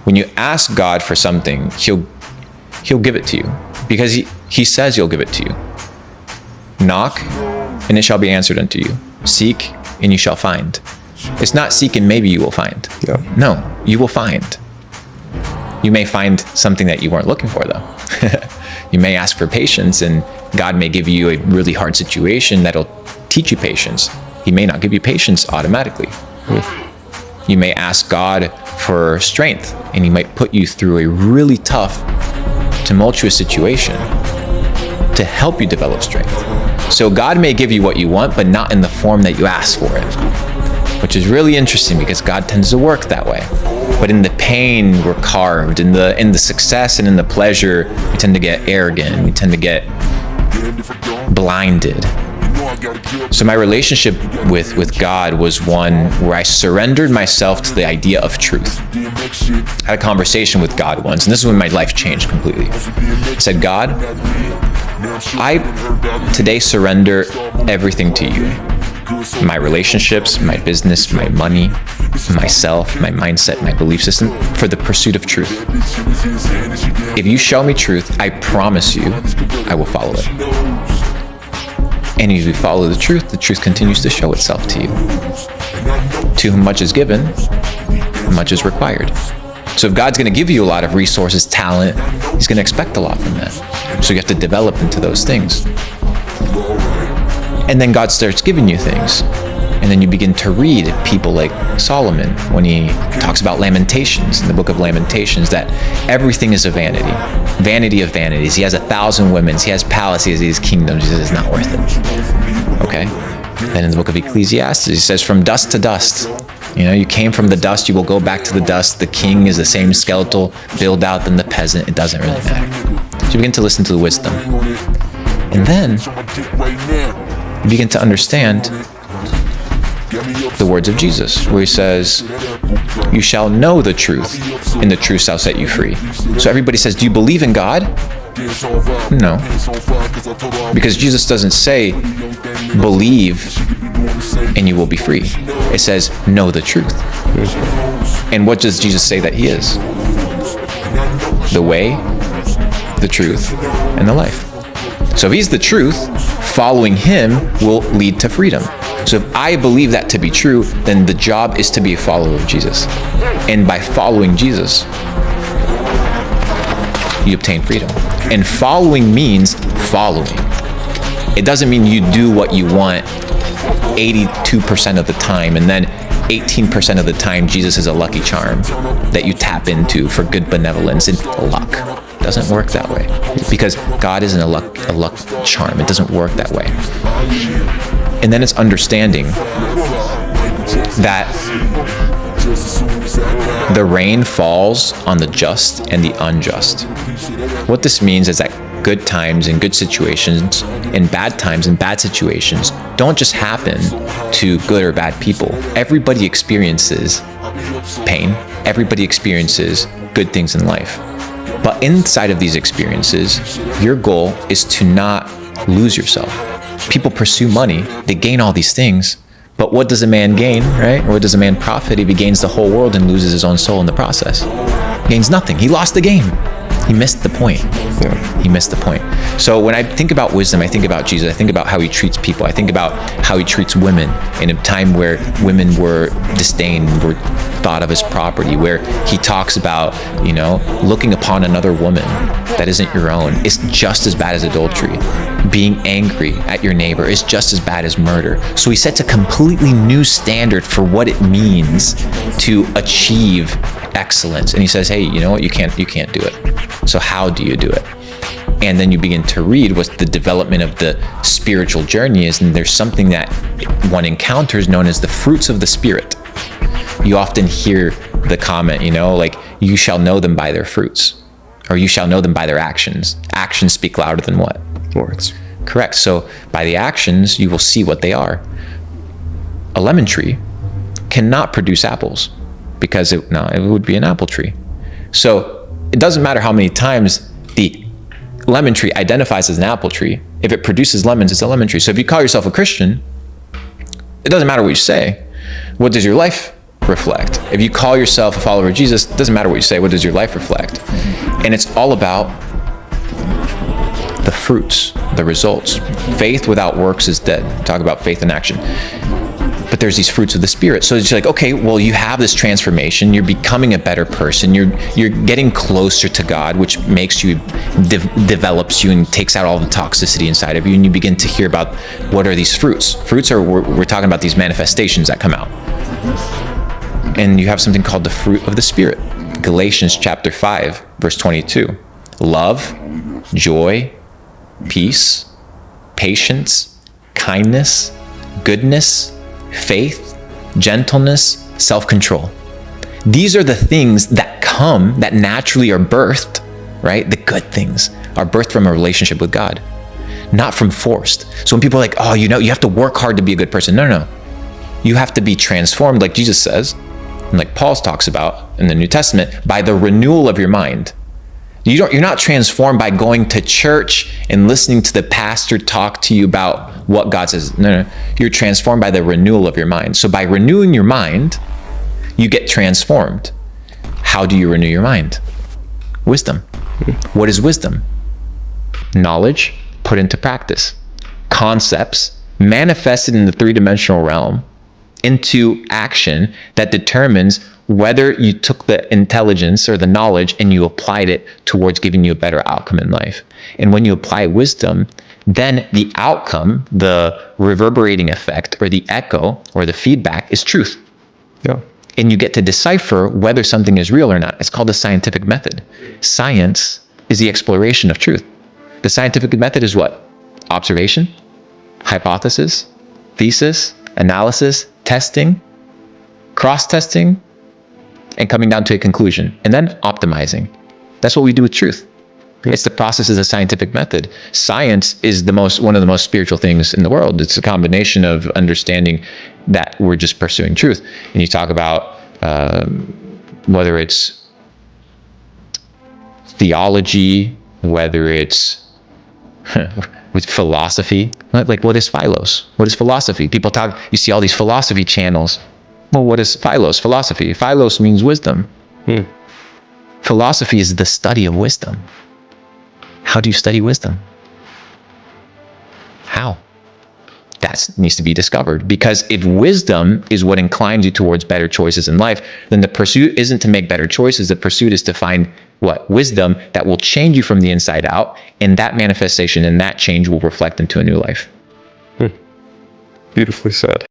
when you ask God for something, he'll give it to you, because he says he'll give it to you. Knock, and it shall be answered unto you. Seek, and you shall find. It's not seek and maybe you will find. Yeah. No, you will find. You may find something that you weren't looking for, though. You may ask for patience, and God may give you a really hard situation that'll teach you patience. He may not give you patience automatically. You may ask God for strength, and he might put you through a really tough, tumultuous situation to help you develop strength. So God may give you what you want, but not in the form that you ask for it, which is really interesting, because God tends to work that way. But in the pain, we're carved. In the success and in the pleasure, we tend to get arrogant. We tend to get blinded. So my relationship with God was one where I surrendered myself to the idea of truth. I had a conversation with God once, and this is when my life changed completely. I said, God, I today surrender everything to you. My relationships, my business, my money, myself, my mindset, my belief system, for the pursuit of truth. If you show me truth, I promise you, I will follow it. And as we follow the truth continues to show itself to you. To whom much is given, much is required. So if God's going to give you a lot of resources, talent, he's going to expect a lot from that. So you have to develop into those things. And then God starts giving you things. And then you begin to read people like Solomon when he talks about Lamentations, in the book of Lamentations, that everything is a vanity. Vanity of vanities. He has 1,000 women. He has palaces. He has kingdoms. He says it's not worth it. Okay? Then in the book of Ecclesiastes, he says, from dust to dust. You know, you came from the dust, you will go back to the dust. The king is the same skeletal build out than the peasant. It doesn't really matter. So you begin to listen to the wisdom. And then you begin to understand the words of Jesus, where he says, you shall know the truth, and the truth shall set you free. So everybody says, do you believe in God? No. Because Jesus doesn't say, believe and you will be free. It says, know the truth. And what does Jesus say that he is? The way, the truth, and the life. So if he's the truth, following him will lead to freedom. So if I believe that to be true, then the job is to be a follower of Jesus. And by following Jesus, you obtain freedom. And following means following. It doesn't mean you do what you want 82% of the time, and then 18% of the time Jesus is a lucky charm that you tap into for good benevolence and luck. It doesn't work that way, because God isn't a luck charm. It doesn't work that way. And then it's understanding that the rain falls on the just and the unjust. What this means is that good times and good situations and bad times and bad situations don't just happen to good or bad people. Everybody experiences pain. Everybody experiences good things in life. But inside of these experiences, your goal is to not lose yourself. People pursue money, they gain all these things, but what does a man gain, right? Or what does a man profit if he gains the whole world and loses his own soul in the process? He gains nothing. He lost the game. He missed the point. He missed the point. So when I think about wisdom, I think about Jesus. I think about how he treats people. I think about how he treats women in a time where women were disdained, were thought of as property, where he talks about, you know, looking upon another woman that isn't your own is just as bad as adultery. Being angry at your neighbor is just as bad as murder. So he sets a completely new standard for what it means to achieve excellence. And he says, hey, you know what? You can't do it. So how do you do it? And then you begin to read what the development of the spiritual journey is. And there's something that one encounters known as the fruits of the Spirit. You often hear the comment, you know, like, you shall know them by their fruits, or you shall know them by their actions. Actions speak louder than what? Words. Correct. So by the actions, you will see what they are. A lemon tree cannot produce apples because it would be an apple tree. So it doesn't matter how many times the lemon tree identifies as an apple tree. If it produces lemons, it's a lemon tree. So if you call yourself a Christian, it doesn't matter what you say. What does your life reflect? If you call yourself a follower of Jesus, it doesn't matter what you say. What does your life reflect? And it's all about the fruits, the results. Faith without works is dead. Talk about faith in action. But there's these fruits of the Spirit. So it's like, okay, well, you have this transformation. You're becoming a better person. You're getting closer to God, which makes you, develops you, and takes out all the toxicity inside of you. And you begin to hear about what are these fruits. Fruits are, we're talking about these manifestations that come out. And you have something called the fruit of the Spirit. Galatians chapter 5, verse 22. Love, joy, peace, patience, kindness, goodness, faith, gentleness, self-control. These are the things that come, that naturally are birthed, right? The good things are birthed from a relationship with God, not from forced. So when people are like, oh, you have to work hard to be a good person. No. You have to be transformed, like Jesus says, and like Paul talks about in the New Testament, by the renewal of your mind. You're not transformed by going to church and listening to the pastor talk to you about what God says. No. You're transformed by the renewal of your mind. So by renewing your mind, you get transformed. How do you renew your mind? Wisdom. What is wisdom? Knowledge put into practice. Concepts manifested in the three-dimensional realm into action that determines whether you took the intelligence or the knowledge and you applied it towards giving you a better outcome in life. And when you apply wisdom, then the outcome, the reverberating effect or the echo or the feedback is truth. Yeah. And you get to decipher whether something is real or not. It's called the scientific method. Science is the exploration of truth. The scientific method is what? Observation, hypothesis, thesis, analysis, testing, cross-testing, and coming down to a conclusion, and then optimizing. That's what we do with truth. It's the process of the scientific method. Science is one of the most spiritual things in the world. It's a combination of understanding that we're just pursuing truth. And you talk about whether it's theology, whether it's with philosophy. Like, what is philos? What is philosophy? People talk, you see all these philosophy channels. Well, what is philos? Philosophy. Philos means wisdom. Philosophy is the study of wisdom. How do you study wisdom? How? That needs to be discovered. Because if wisdom is what inclines you towards better choices in life, then the pursuit isn't to make better choices. The pursuit is to find what? Wisdom that will change you from the inside out. And that manifestation and that change will reflect into a new life. Beautifully said.